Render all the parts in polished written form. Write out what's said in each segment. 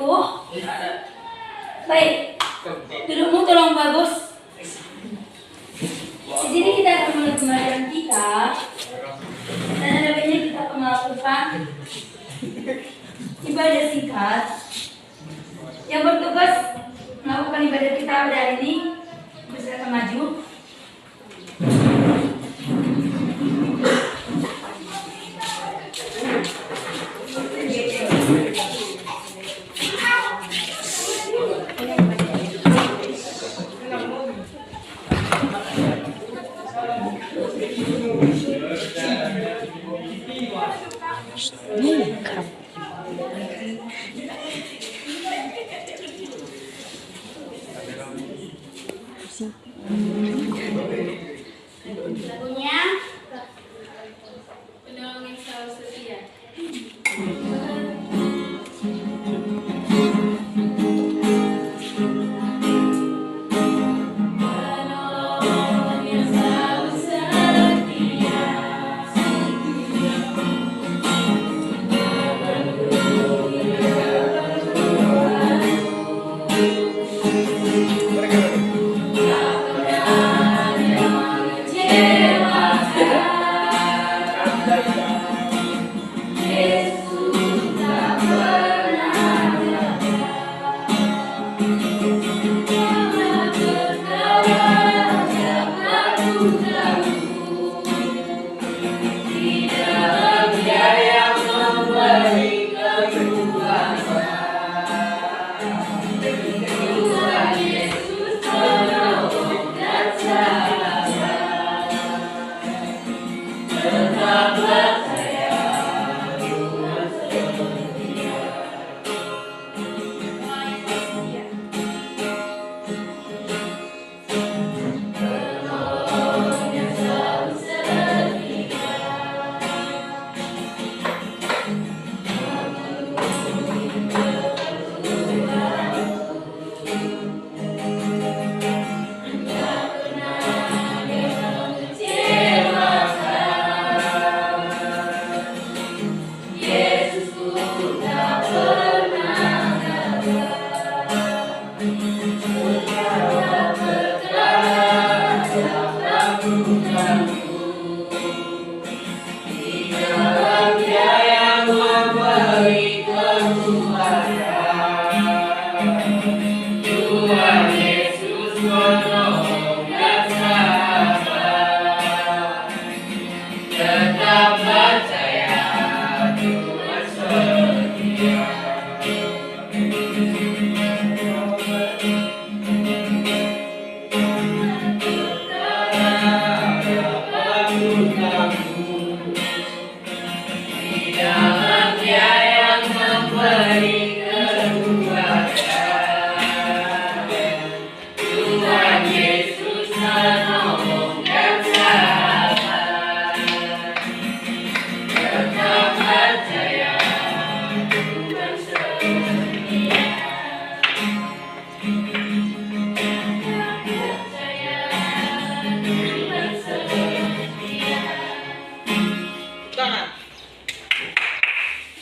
itu. Baik, dudukmu tolong bagus. Di sini kita akan mulai pembelajaran kita. Dan ada baiknya kita akan melakukan ibadah singkat. Yang bertugas melakukan ibadah kita pada hari ini, silakan maju. Lagunya Penolong yang selalu setia.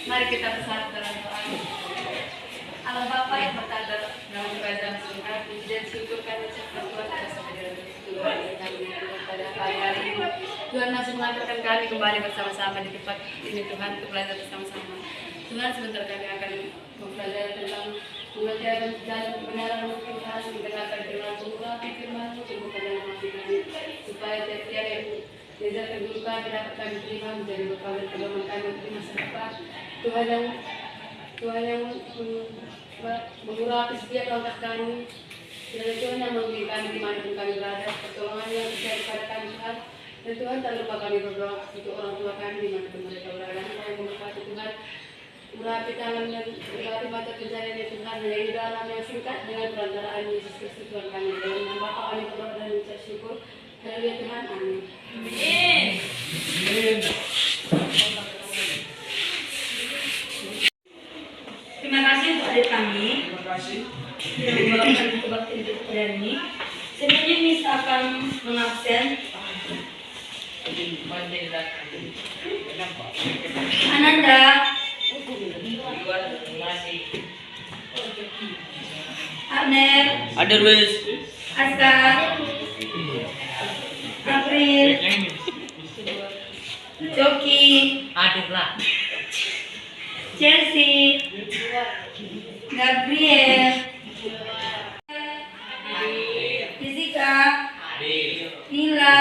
Mari kita bersatu dalam doa. Allah Bapa yang berkata dalam kerajaan surga, puji dan syukur kami ucapkan Tuhan atas kehadiran Tuhan yang kami lakukan pada pagi hari ini. Tuhan masih mengantarkan kami kembali bersama-sama di tempat ini Tuhan untuk belajar bersama-sama. Tuhan sebentar kami akan mempelajari tentang pengertian dan kebenaran Tuhan, mendengarkan firman Tuhan, firman-Mu, tumbuhkan dalam hati kami, supaya tiap-tiap yang diajarkan Tuhan dapat kami terima menjadi bekal dan pedoman kami di masa depan. Tuhan yang mengurapi setiap langkah kami, dan Tuhan yang memberi kami dimanapun kami berada, pertolongan yang percaya kepada kami Tuhan. Dan Tuhan tak lupa kami berdoa untuk orang tua kami dimanapun mereka berada. Yang memberkati Tuhan, urapi tangan dan urapi mata pencarian ya Tuhan, hanya di dalam yang singkat dengan perantaraan Yesus Kristus Tuhan kami. Dalam nama Bapa kami berdoa dan mengucap syukur. Haleluya Tuhan, amin. Amin. Terima kasih untuk adik kami. Terima kasih. Yang membawakan kebaktian hidup pada ini. Sebenarnya Miss akan mengabsen Ananda. Abner, Ada wis. Aska, April, Joki, Ada lah. Chelsea, Gabriel, Jessica, Nila,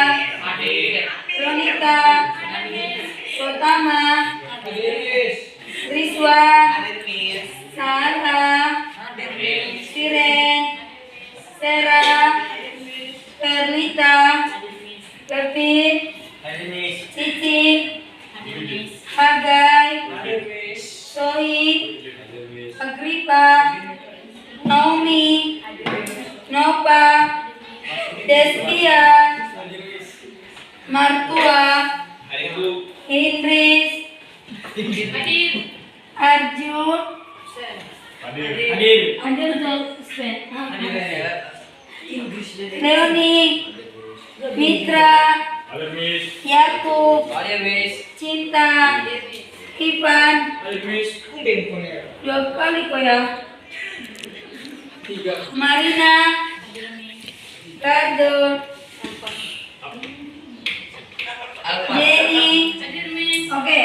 Ronita, Sotama, Rizwan, Sarah, Siren, Sarah, Perlita, Kevin, Cici, Hagai, Sohi, Agripa, Naomi, Nova, Destia, Martua, Indris, Arjun, Leoni, Mitra, Yakub, Cinta, Ivan, 2 kali kok ya. Marina, Kado, Jenny. Oke.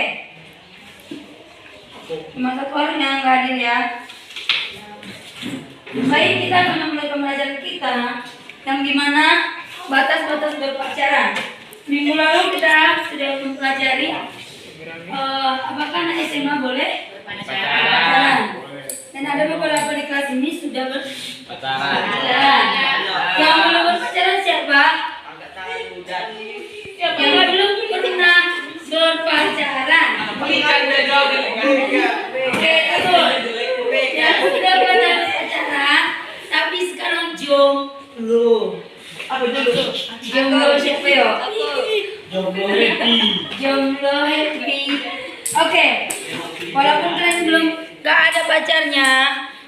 Cuma 1 orang yang nggak hadir ya. Baik, kita akan memulai pembelajaran kita yang dimana batas-batas berpacaran. Minggu lalu kita sudah mempelajari apakah anak SMA boleh pacaran. Dan ada beberapa di kelas ini sudah berpacaran. Yang belum berpacaran siapa? Yang belum pernah berpacaran. Oke, betul. Yang sudah pernah berpacaran, tapi sekarang jomblo. Jomblo siapa ya? Jomblo happy. Oke. Walaupun kalian belum gak ada pacarnya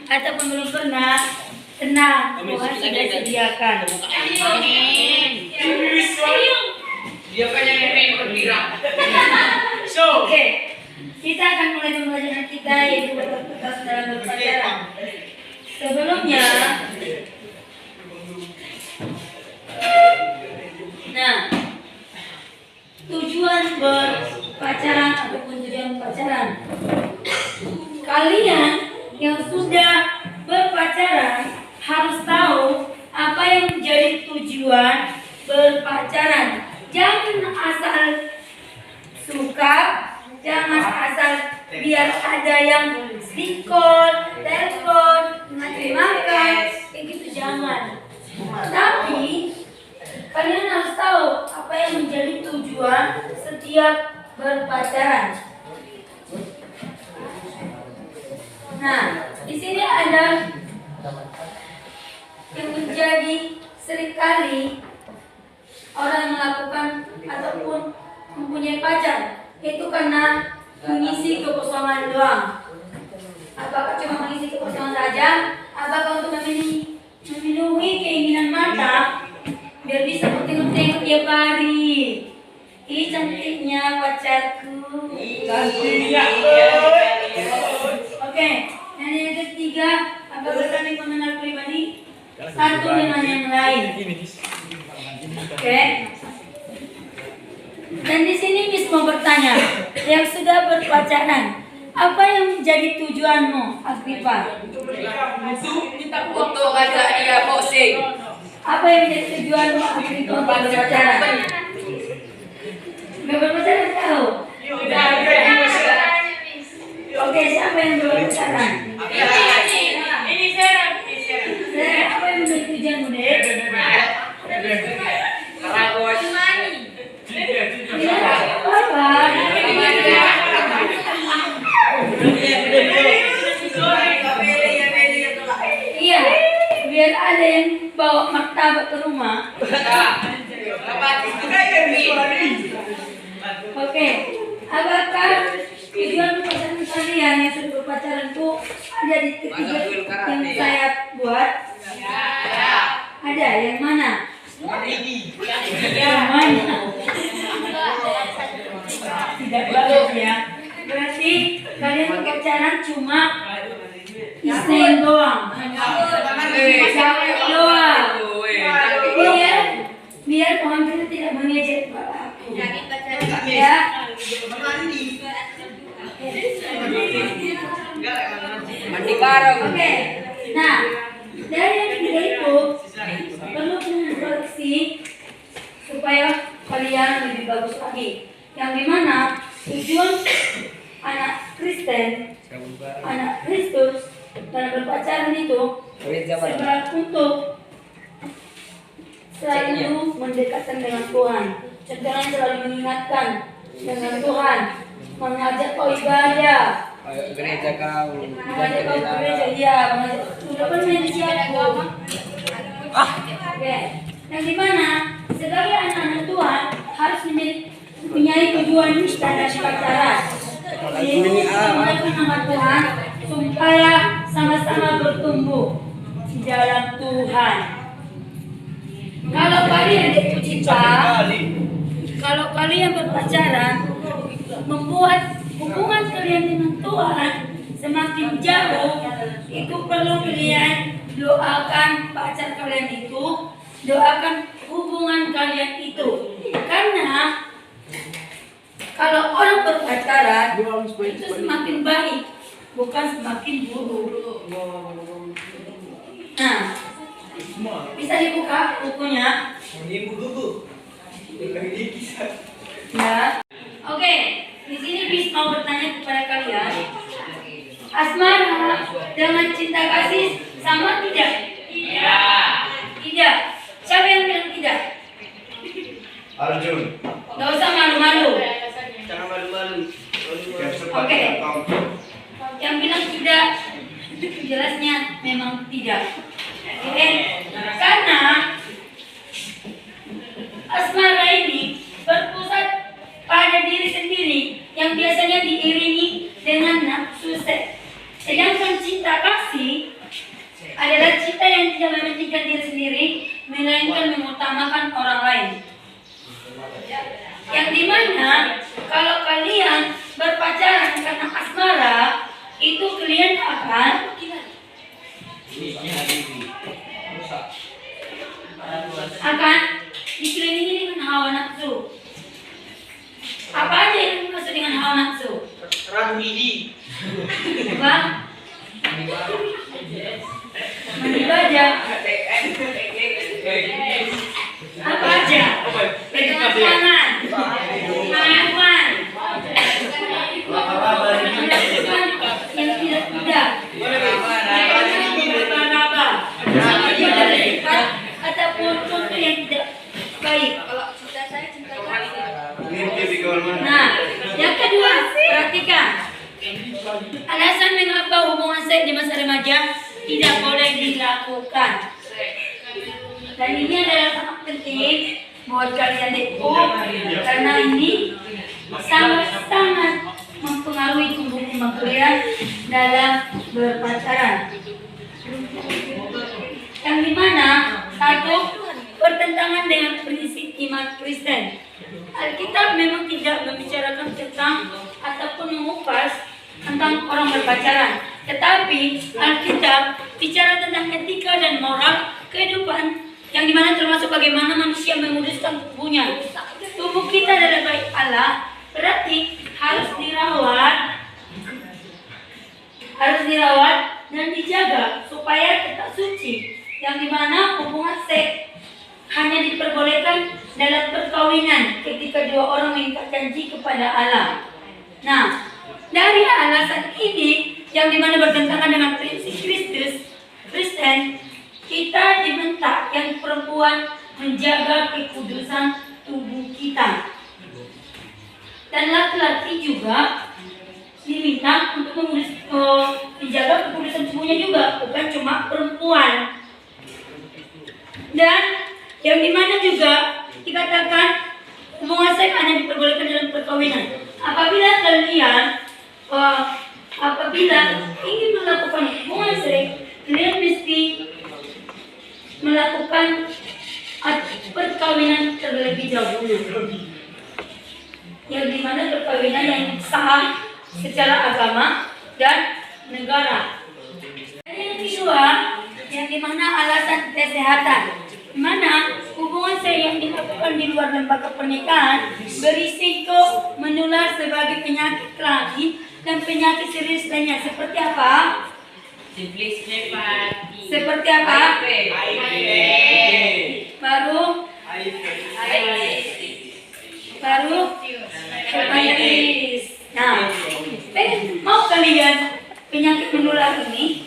ataupun belum pernah, tenang, Tuhan sudah sediakan. Oke, kita akan mulai pembelajaran kita yaitu batas dalam berpacaran. Sebelumnya, nah, tujuan berpacaran ataupun tujuan pacaran. Kalian yang sudah berpacaran harus tahu apa yang menjadi tujuan berpacaran. Jangan asal suka, jangan asal biar ada yang call, telepon, ngasih makan, kayak gitu jangan. Tapi kalian harus tahu apa yang menjadi tujuan setiap berpacaran. Nah, di sini ada yang menjadi seringkali orang melakukan ataupun mempunyai pacar itu karena mengisi kekosongan doang. Apakah cuma mengisi kekosongan saja? Apakah untuk memenuhi keinginan mata biar bisa tengok-tengok tiap hari? Ih, cantiknya pacarku. Oke, dan yang ketiga, apakah saling mengenal pribadi satu dengan yang lain? Oke. Dan di sini Miss mau bertanya, yang sudah berpacaran, apa yang menjadi tujuanmu, Agripa? Untuk ajak dia boxing. Apa yang menjadi tujuanmu, Agripa, untuk berpacaran? Gak berpacaran tahu? Oke, siapa yang berpacaran? Ini Sarah. Apa yang menjadi tujuanmu, Dek? Iya, biar ada yang bawa martabak ke rumah. Oke, apakah tujuan pacaran kalian yang sudah berpacaran itu ada di ketiga yang saya buat? Ada, yang mana? Yang mana? Tidak bagus ya. Berarti kalian berpacaran cuma iseng doang. Doa. Biar Tuhan kita tidak mengejek aku. Ya. Mandi bareng. Oke. Nah, dari yang ketiga itu perlu koreksi supaya kalian lebih bagus lagi. Yang dimana tujuan anak Kristen, anak Kristus dalam berpacaran itu sebenarnya untuk selalu mendekatkan dengan Tuhan. Contohnya selalu mengingatkan dengan Tuhan, mengajak kau ibadah, Gereja kau. mengajak kau ke gereja, iya, sudah pernah siapku. Oke, yang dimana sebagai anak-anak Tuhan harus mempunyai tujuan dan pacaran. Yaitu menggunakan nama Tuhan supaya sama-sama bertumbuh di dalam Tuhan. Kalau kalian jatuh cinta, kalau kalian berpacaran, membuat hubungan kalian dengan Tuhan semakin jauh, itu perlu kalian doakan pacar kalian itu, doakan hubungan kalian itu. Karena kalau orang berpacaran itu semakin baik, bukan semakin buruk. Nah, bisa dibuka bukunya. Ya. Oke, di sini Bis mau bertanya kepada kalian. Asmara dengan cinta kasih sama tidak? Iya. Tidak. Siapa yang bilang tidak? Arjun. Gak usah malu-malu. Jangan malu-malu. Oke. Yang bilang tidak, jelasnya memang tidak. Oke. Karena asmara ini berpusat pada diri sendiri yang biasanya diiringi dengan nafsu seks. Sedangkan cinta kasih adalah cinta yang tidak mementingkan diri sendiri, melainkan mengutamakan orang lain. Yang dimana kalau kalian berpacaran karena asmara, itu kalian akan dikelilingi dengan hawa nafsu. Apa aja yang dimaksud dengan hawa nafsu? Ragu gigi. Apa? Mandi baja. Apa aja? Pegangan tangan, pengakuan, yang tidak-tidak, meraba-raba, ataupun contoh yang tidak baik. Nah, yang kedua, perhatikan. Alasan mengapa hubungan seks di masa remaja tidak boleh dilakukan. Dan ini adalah sangat penting buat kalian itu, karena ini sangat-sangat mempengaruhi tumbuh kembang kalian dalam berpacaran. Yang dimana satu, bertentangan dengan prinsip iman Kristen. Alkitab memang tidak membicarakan tentang ataupun mengupas tentang orang berpacaran, tetapi Alkitab bicara tentang etika dan moral kehidupan, yang dimana termasuk bagaimana manusia menguduskan tubuhnya. Tubuh kita adalah baik Allah, berarti harus dirawat dan dijaga supaya tetap suci. Yang dimana hubungan seks hanya diperbolehkan dalam perkawinan ketika dua orang mengikat janji kepada Allah. Nah, dari alasan ini yang dimana bertentangan dengan prinsip Kristen, kita diminta yang perempuan menjaga kekudusan tubuh kita, dan laki-laki juga diminta untuk menjaga kekudusan tubuhnya juga, bukan cuma perempuan. Dan yang dimana juga dikatakan hubungan seks hanya diperbolehkan dalam perkawinan. Apabila ingin melakukan hubungan seks, kalian mesti melakukan perkawinan terlebih dahulu, yang dimana perkawinan yang sah secara agama dan negara. Dan yang kedua, yang bagaimana alasan kesehatan. Di mana hubungan seks yang dilakukan di luar lembaga pernikahan berisiko menular sebagai penyakit kelamin dan penyakit serius lainnya. Seperti apa? Seperti apa? Baru hepatitis. Nah, mau kalian penyakit menular ini?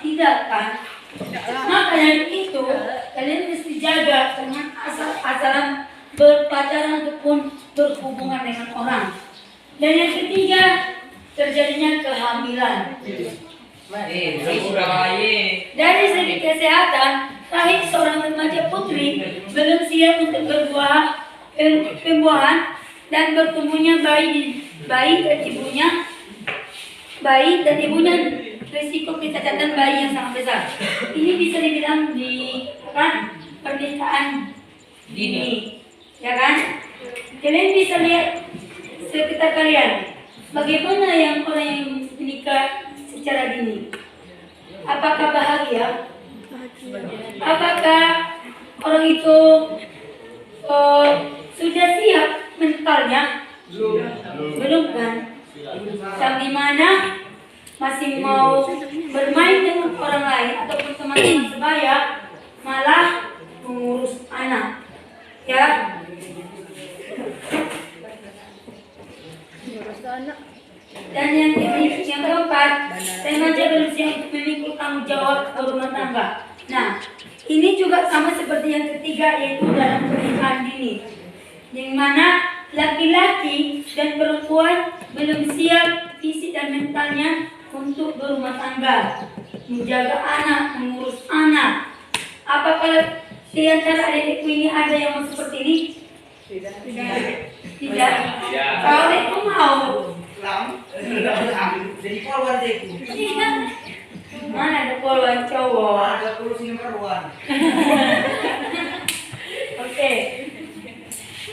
Tidak kan? Makanya itu kalian mesti jaga dengan asal-asalan berpacaran ataupun berhubungan dengan orang. Dan yang ketiga, terjadinya kehamilan. Dari segi kesehatan, rahim seorang remaja putri belum siap untuk pembuahan dan bertumbuhnya bayi dan ibunya risiko kecacatan bayi yang sangat besar. Ini bisa dibilang di pernikahan dini, ya kan? Kalian bisa lihat sekitar kalian, bagaimana yang orang yang menikah secara dini. Apakah bahagia? Apakah orang itu sudah siap mentalnya? Belum kan? Yang dimana masih mau bermain dengan orang lain ataupun teman-teman sebaya, malah mengurus anak, ya. Dan yang keempat, remaja belum siap untuk memikul tanggung jawab rumah tangga. Nah, ini juga sama seperti yang ketiga, yaitu dalam pernikahan dini, yang mana laki-laki dan perempuan belum siap fisik dan mentalnya untuk berumah tangga, menjaga anak, mengurus anak. Apakah di antara adikku ini ada yang seperti ini? Tidak. Kalau adikku mau. Jadi keluar deh. Mana ada poluan cowok? Ada kursi keluar. Oke.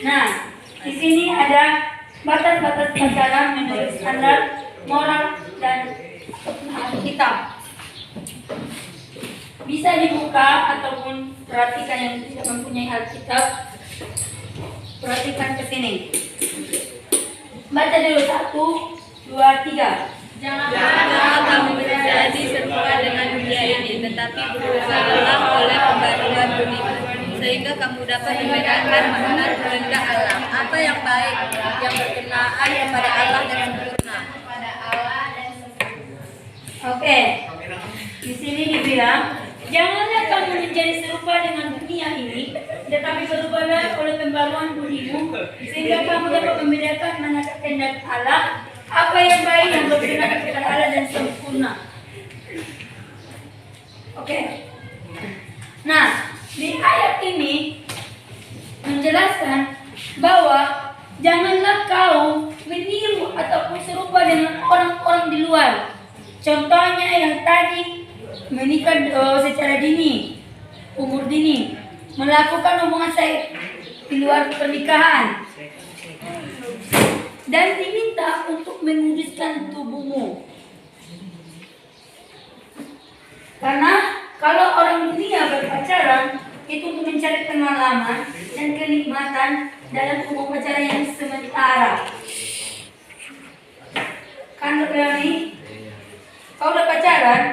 Nah, di sini ada batas-batas pacaran menurut standar moral dan Alkitab. Bisa dibuka ataupun perhatikan yang tidak mempunyai Alkitab. Perhatikan ke sini. Baca dulu 1, 2, 3. Janganlah kamu menjadi serupa dengan dunia ini, tetapi berubahlah oleh pembaruan dunia, sehingga kamu dapat membedakan mana kehendak Allah, apa yang baik, yang berkenaan kepada Allah dan sempurna. Oke. Di sini dibilang, janganlah kamu menjadi serupa dengan dunia ini, tetapi berubahlah oleh pembaruan budimu, sehingga kamu dapat membedakan mana kehendak Allah, apa yang baik, yang berkenan kepada Allah dan sempurna. Oke. Nah, di ayat ini menjelaskan bahwa janganlah kau meniru ataupun serupa dengan orang-orang di luar. Contohnya yang tadi, menikah secara dini, umur dini, melakukan hubungan seks di luar pernikahan, dan diminta untuk menguduskan tubuhmu. Karena kalau orang dunia berpacaran itu untuk mencari pengalaman dan kenikmatan dalam hubungan pacaran yang sementara. Kan berani? Kau udah pacaran?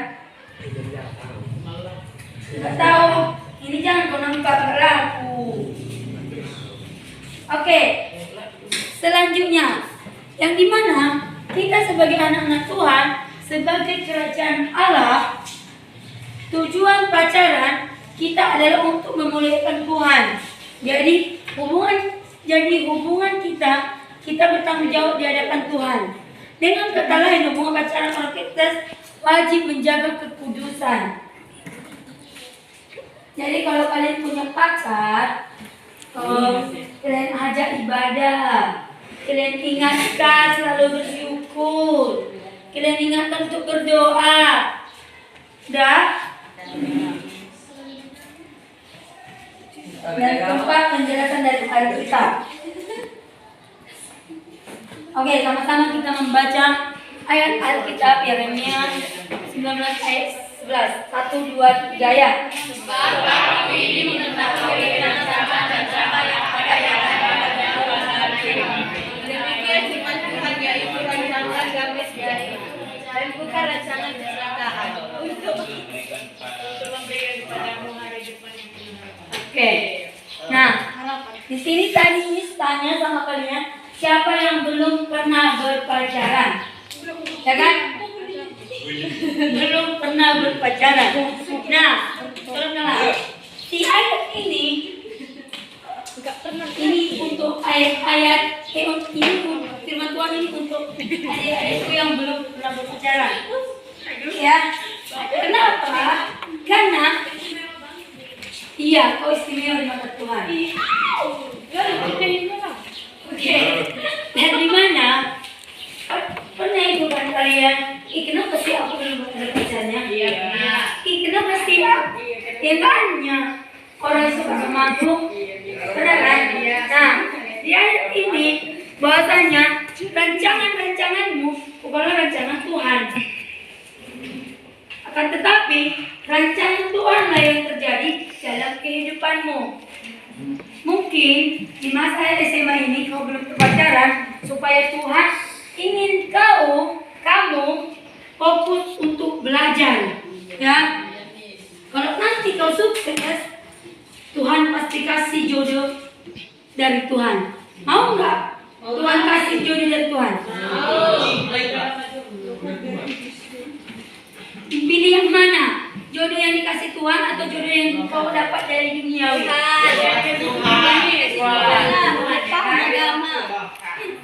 Nggak tahu. Ini jangan kau nampak berlaku. Oke. Selanjutnya, yang dimana kita sebagai anak-anak Tuhan, sebagai kerajaan Allah, tujuan pacaran kita adalah untuk memuliakan Tuhan. Jadi hubungan kita bertanggung jawab di hadapan Tuhan. Dengan kata lain, hubungan pacaran orang kita wajib menjaga kekudusan. Jadi kalau kalian punya pacar, kalian ajak ibadah, kalian ingatkan selalu bersyukur, kalian ingatkan untuk berdoa. Dah? Dan keempat, penjelasan dari Alkitab. Oke, sama-sama kita membaca ayat Alkitab Yeremia 19 ayat 11. 1, 2, 3 ya. Sebab kamu ini mengetahui rencana dan cara yang ada yang demikian firman Tuhan yaitu rancangan gamis dari dan bukan rancangan kecelakaan untuk memberikan kepadamu hari depan yang benar. Oke. Nah, di sini tadi Miss tanya sama kalian, siapa yang belum pernah berpacaran? Ya kan? Belum pernah berpacaran. Nah, terkenal. Si ayat ini untuk ayat-ayat ini firman Tuhan ini untuk adik-adikku yang belum pernah berpacaran. Ya, kenapa? Karena iya, kau istimewa di mata Tuhan. Oke, dan di mana pernah itu kan kalian? Kenapa sih aku belum pernah berpacarnya? Iya benar. Kenapa sih? Ya tanya orang suka sama aku. Benar kan? Nah, di ayat ini bahasanya rancangan-rancanganmu bukanlah rancangan Tuhan. Akan tetapi rancangan Tuhanlah yang terjadi dalam kehidupanmu. Mungkin di masa SMA ini kau belum berpacaran supaya Tuhan ingin kamu fokus untuk belajar. Ya. Kalau nanti kau sukses, Tuhan pasti kasih jodoh dari Tuhan. Mau nggak? Tuhan kasih jodoh dari Tuhan. Pilih yang mana? Jodoh yang dikasih Tuhan atau jodoh yang kau dapat dari dunia?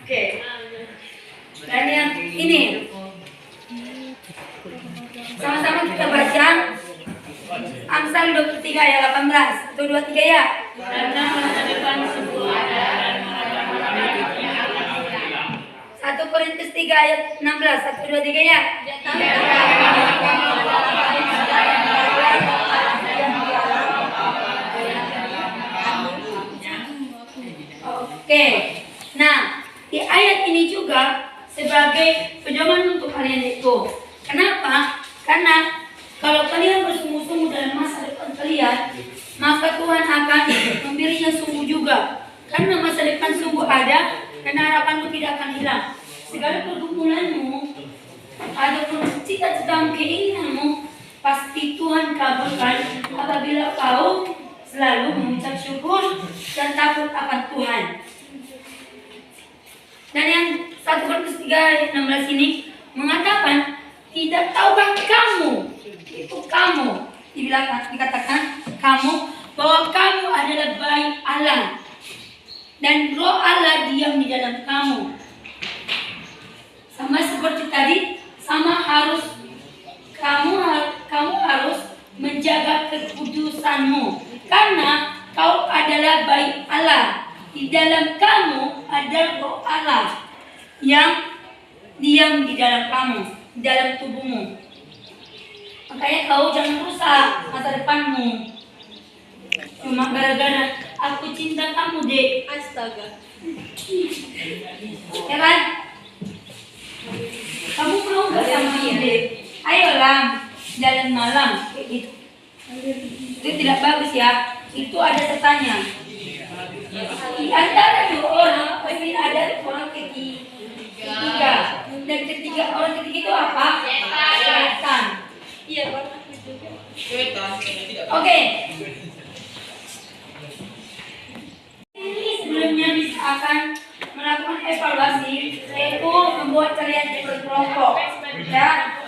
Oke. Dan yang ini sama-sama kita baca Amsal 23 ayat 18. 1, 2, 3 ya. Karena masa depan semua ada dan harapan 1 Korintus 3 ayat 16. 1, 2, 3 ya. Oke. Nah, di ayat ini juga sebagai pedoman untuk kalian itu. Kenapa? Karena kalau kalian bersungguh-sungguh dalam masa depan kalian, maka Tuhan akan memberinya sungguh juga. Karena masa depan sungguh ada dan harapanmu tidak akan hilang. Segala pergumulanmu, ataupun cita-citamu, keinginanmu, pasti Tuhan kabulkan apabila kau selalu mengucap syukur dan takut akan Tuhan. Dan yang 1 Korintus 3 ayat 16 ini mengatakan, tidak tahukah kamu, itu kamu, dikatakan kamu, bahwa kamu adalah bayi Allah dan roh Allah diam di dalam kamu. Sama seperti tadi, kamu harus menjaga kekudusanmu karena kau adalah bayi Allah. Di dalam kamu ada roh Allah yang diam di dalam kamu, di dalam tubuhmu. Makanya kau jangan rusak masa depanmu cuma gara-gara aku cinta kamu, Dek. Astaga. Ya kan? Kamu mau gak sama Dek? Ayolah jalan malam kayak gitu. Itu tidak bagus ya. Itu ada setannya. Di antara dua orang pasti ada orang ketiga. Dan orang ketiga itu apa? Setan. Iya, banget juga. Oke. Ini sebelumnya bisa akan melakukan evaluasi, yaitu membuat kalian berkelompok. Ya.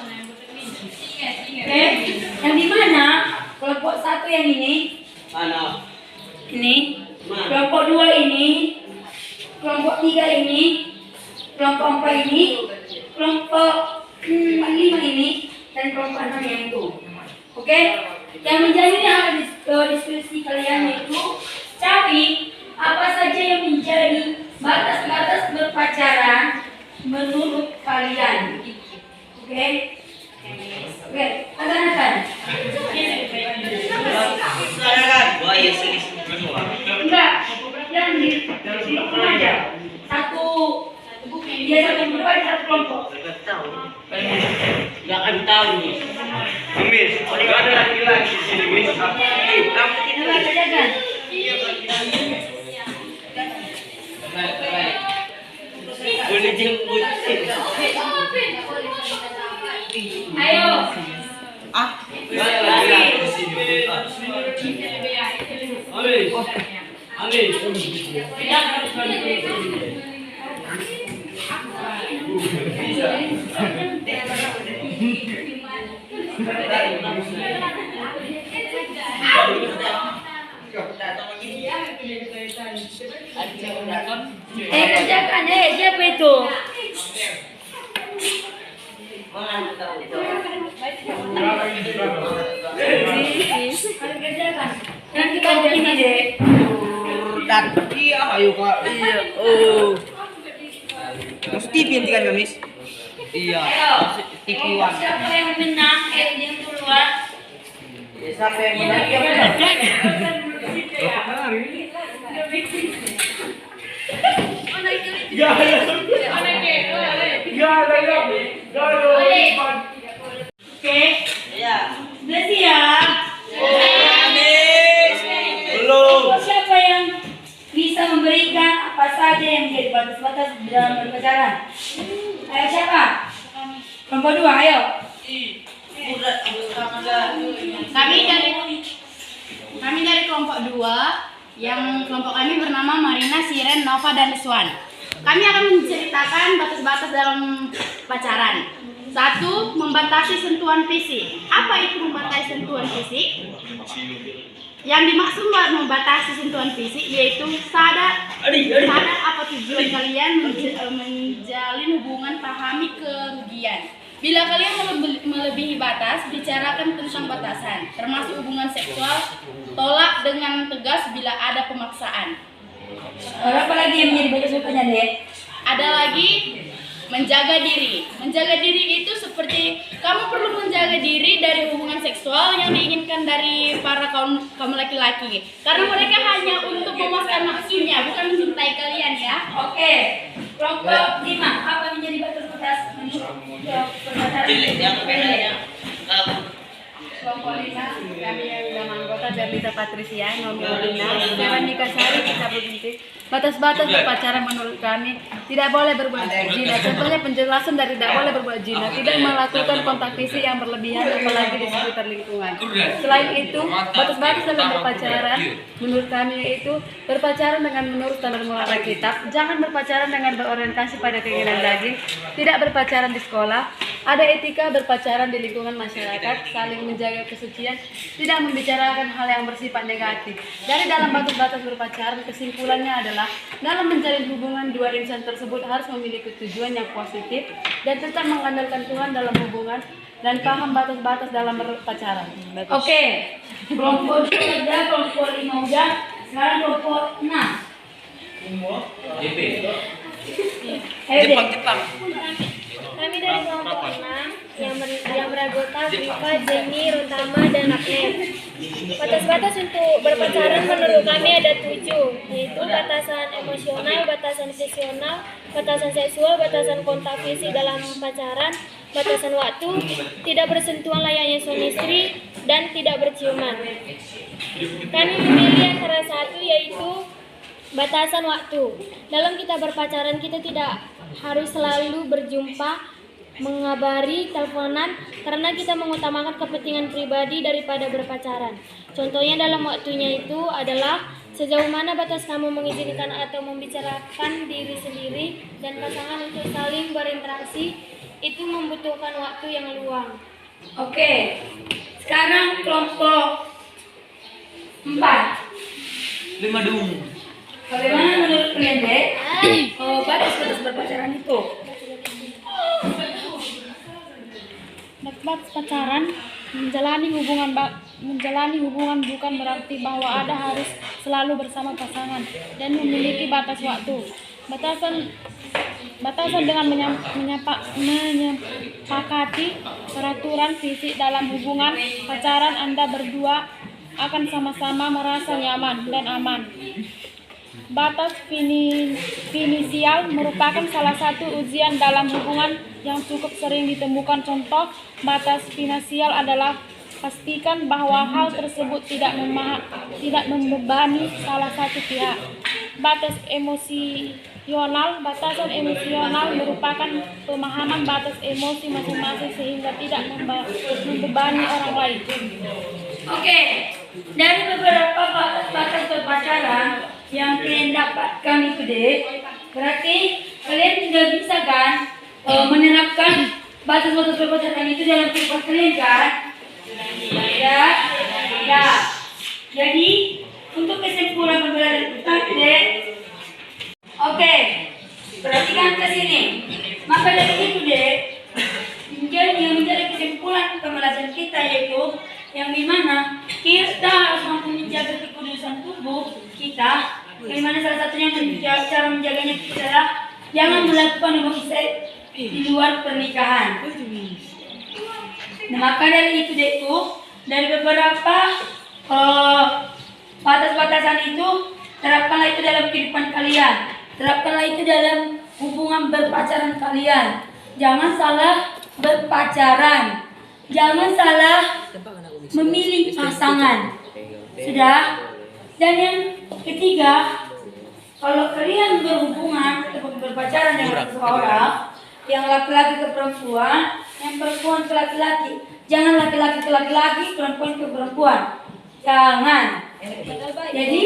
Oke. Yang dimana kelompok 1 yang ini. Ini. Kelompok 2 ini, kelompok 3 ini, kelompok 4 ini, kelompok 5 ini, dan kelompok 6 yang itu. Oke? Yang menjadi diskusi kalian yaitu cari apa saja yang menjadi batas-batas berpacaran menurut kalian. Oke? Oke, akan. Enggak, yang di aja. Satu kelompok. Nggak akan tahu nih. Amis. Nggak ada laki-laki di sini, guys. Coba kerjakan. Boleh jemput. Ayo. Kerjakan siapa itu? Kalau kerjakan. Nanti kamu ini deh. Dan iya, ayo kak. Iya. Oh. Mesti hentikan gamis. Iya. TV One. Siapa yang menang? Yang keluar. Siapa yang menang? Dia menang. Oke. Sudah siap? Belum. Siapa yang bisa memberikan apa saja yang menjadi batas-batas dalam berpacaran? Ayo siapa? Kelompok 2, ayo. Kami dari kelompok 2 yang kelompok kami bernama Marina, Siren, Nova, dan Swan. Kami akan menceritakan batas-batas dalam pacaran. 1. Membatasi sentuhan fisik. Apa itu membatasi sentuhan fisik? Yang dimaksud membatasi sentuhan fisik yaitu sadar apa tujuan kalian menjalin hubungan, pahami kerugian. Bila kalian melebihi batas, bicarakan tentang batasan, termasuk hubungan seksual. Tolak dengan tegas bila ada pemaksaan. Apa lagi yang menjadi batas-batasnya, Dek? Ada lagi menjaga diri. Menjaga diri itu seperti kamu perlu menjaga diri dari hubungan seksual yang diinginkan dari para kaum laki-laki. Karena mereka hanya untuk memuaskan nafsunya, bukan mencintai kalian ya. Oke. Kelompok 5, apa menjadi batas-batas menurut perpacaran? Kelompok 5, kami yang nama anggota Jarlita Patricia, Nomi Olina, Dewan Nikasari, Kita Binti. Batas-batas berpacaran menurut kami tidak boleh berbuat zina. Contohnya penjelasan dari tidak boleh berbuat zina, tidak melakukan kontak fisik yang berlebihan apalagi di sekitar lingkungan. Selain itu, batas-batas dalam berpacaran menurut kami yaitu berpacaran dengan menurut standar moral Alkitab, jangan berpacaran dengan berorientasi pada keinginan daging, tidak berpacaran di sekolah, ada etika berpacaran di lingkungan masyarakat, saling menjaga kesucian, tidak membicarakan hal yang bersifat negatif. Dari dalam batas-batas berpacaran, kesimpulannya adalah dalam menjalin hubungan dua insan tersebut harus memiliki tujuan yang positif dan tetap mengandalkan Tuhan dalam hubungan dan paham batas-batas dalam berpacaran. Oke. Kelompok 3 udah, kelompok 5 udah, sekarang kelompok 6. Ayo deh. Kami dari kelompok 6 yang beragota Viva, Jenny, Rutama, dan Agnes. Batas-batas untuk berpacaran menurut kami ada 7, yaitu batasan emosional, batasan sesional, batasan seksual, batasan kontak fisik dalam pacaran, batasan waktu, tidak bersentuhan layaknya suami istri, dan tidak berciuman. Kami memilih antara satu yaitu batasan waktu. Dalam kita berpacaran kita tidak harus selalu berjumpa, mengabari, teleponan karena kita mengutamakan kepentingan pribadi daripada berpacaran. Contohnya dalam waktunya itu adalah sejauh mana batas kamu mengizinkan atau membicarakan diri sendiri dan pasangan untuk saling berinteraksi, itu membutuhkan waktu yang luang. Oke. Sekarang kelompok 4. 5 dung. Bagaimana menurut kalian, Dek? Batas-batas berpacaran itu? Batas pacaran menjalani hubungan bukan berarti bahwa ada harus selalu bersama pasangan dan memiliki batas waktu. Batasan dengan menyepakati peraturan fisik dalam hubungan pacaran Anda berdua akan sama-sama merasa nyaman dan aman. Batas finansial merupakan salah satu ujian dalam hubungan yang cukup sering ditemukan. Contoh batas finansial adalah pastikan bahwa hal tersebut tidak membebani salah satu pihak. Batasan emosional merupakan pemahaman batas emosi masing-masing sehingga tidak membebani orang lain. Oke, dari beberapa batas berpacaran yang kalian dapatkan itu deh, berarti kalian tidak bisa kan menerapkan batas-batas berpacaran itu dalam kehidupan kalian kan? Ya. Jadi untuk kesimpulan pembelajaran kita deh, oke, perhatikan ke sini. Maka dari itu deh, yang menjadi kesimpulan pembelajaran kita yaitu yang dimana kita harus mampu menjaga kekudusan tubuh kita. Yang dimana salah satunya cara menjaganya kita adalah jangan melakukan hubungan seks di luar pernikahan. Nah, maka dari itu deh dari beberapa batas-batasan itu terapkanlah itu dalam kehidupan kalian. Terapkanlah itu dalam hubungan berpacaran kalian. Jangan salah berpacaran. Jangan salah memilih pasangan. Sudah? Dan yang ketiga, kalau kalian berhubungan ataupun berpacaran dengan seseorang, yang laki-laki ke perempuan, yang perempuan ke laki-laki, jangan laki-laki ke laki-laki, perempuan ke perempuan. Jangan. Jadi,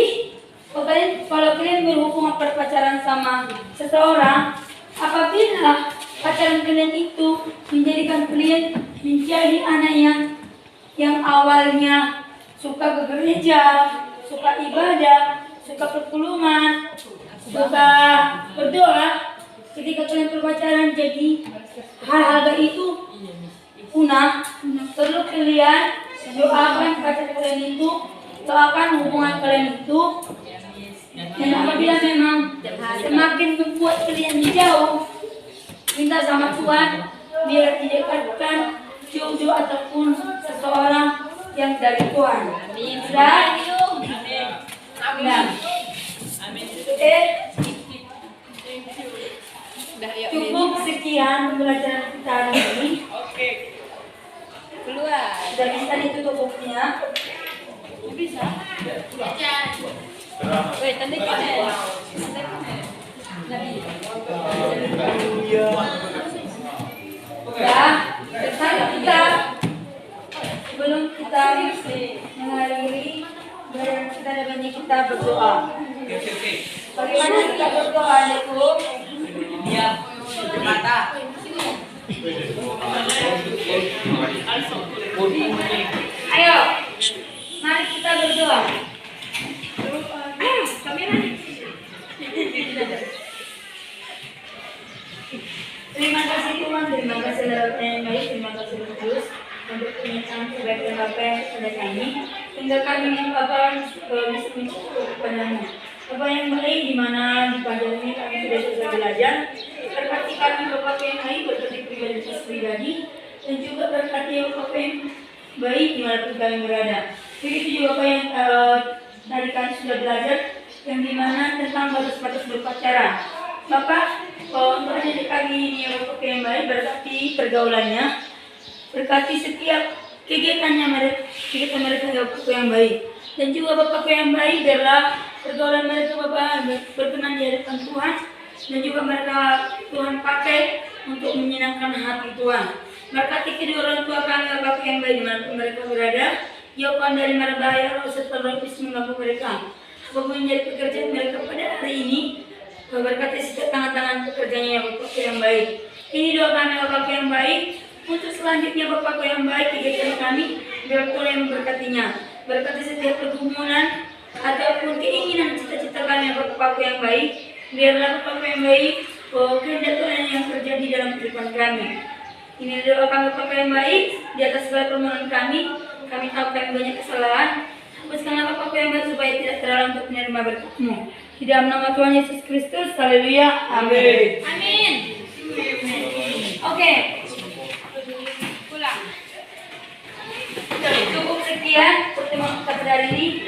kalau kalian berhubungan berpacaran sama seseorang, apabila pacaran kalian itu menjadikan kalian menjadi anak yang awalnya suka ke gereja, suka ibadah, suka perpuluhan, suka berdoa, ketika kalian berpacaran jadi hal-hal itu punah, perlu kalian doakan pacar kalian itu, doakan hubungan kalian itu. Dan apabila memang semakin membuat kalian jauh, minta sama Tuhan biar didekatkan jodoh ataupun seseorang yang dari Tuhan. Amin. Amin. Cukup sekian pembelajaran kita hari ini. Keluar. Sudah bisa ditutup bukunya. Bisa. Wait, tanda kita. Ya, sekarang kita sebelum kita mengakhiri bagaimana kita banyak kita berdoa. Bagaimana kita berdoa itu? Dia mata. Ayo, mari kita berdoa. Terima kasih Tuhan, terima kasih lewat yang baik, terima kasih Kudus untuk penyertaan kebaikan Bapa pada kami, sehingga kami yang Bapa bisa mensyukur kepada-Mu. Bapa yang baik, di mana di pagi ini kami sudah selesai belajar, berkati kami Bapa yang baik, berkati pribadi, dan juga berkati Bapa yang baik dimanapun kami berada. Begitu juga Bapa yang tadi kami sudah belajar, yang dimana tentang batas-batas berpacaran. Bapak, untuk adik kami ini yang Bapak yang baik, berkati pergaulannya, berkati setiap kegiatannya mereka Bapak yang baik, dan juga Bapak yang baik biarlah pergaulan mereka Bapak berkenan di hadapan Tuhan, dan juga mereka Tuhan pakai untuk menyenangkan hati Tuhan. Berkati kedua orang tua kami Bapak yang baik dimanapun mereka berada, jauhkan dari mara bahaya roh serta roh iblis mengganggu mereka. Bapak menjadi pekerjaan mereka pada hari ini. Berkati setiap tangan-tangan pekerjaannya Bapak yang baik. Ini doa kami Bapak yang baik. Untuk selanjutnya Bapak yang baik, kegiatan kami biar Tuhan yang memberkatinya. Berkati setiap pergumulan ataupun keinginan cita-cita kami Bapak yang baik. Biarlah Bapak yang baik kehendak Tuhan yang terjadi dalam kehidupan kami. Ini doa kami Bapak yang baik. Di atas segala permohonan kami tahu kami banyak kesalahan. Hapuskanlah Bapak yang baik supaya tidak terlalu untuk menerima berkat-Mu. Di dalam nama Tuhan Yesus Kristus, haleluya, amin. Amin. Oke. Pulang. Cukup sekian pertemuan kita pada hari ini.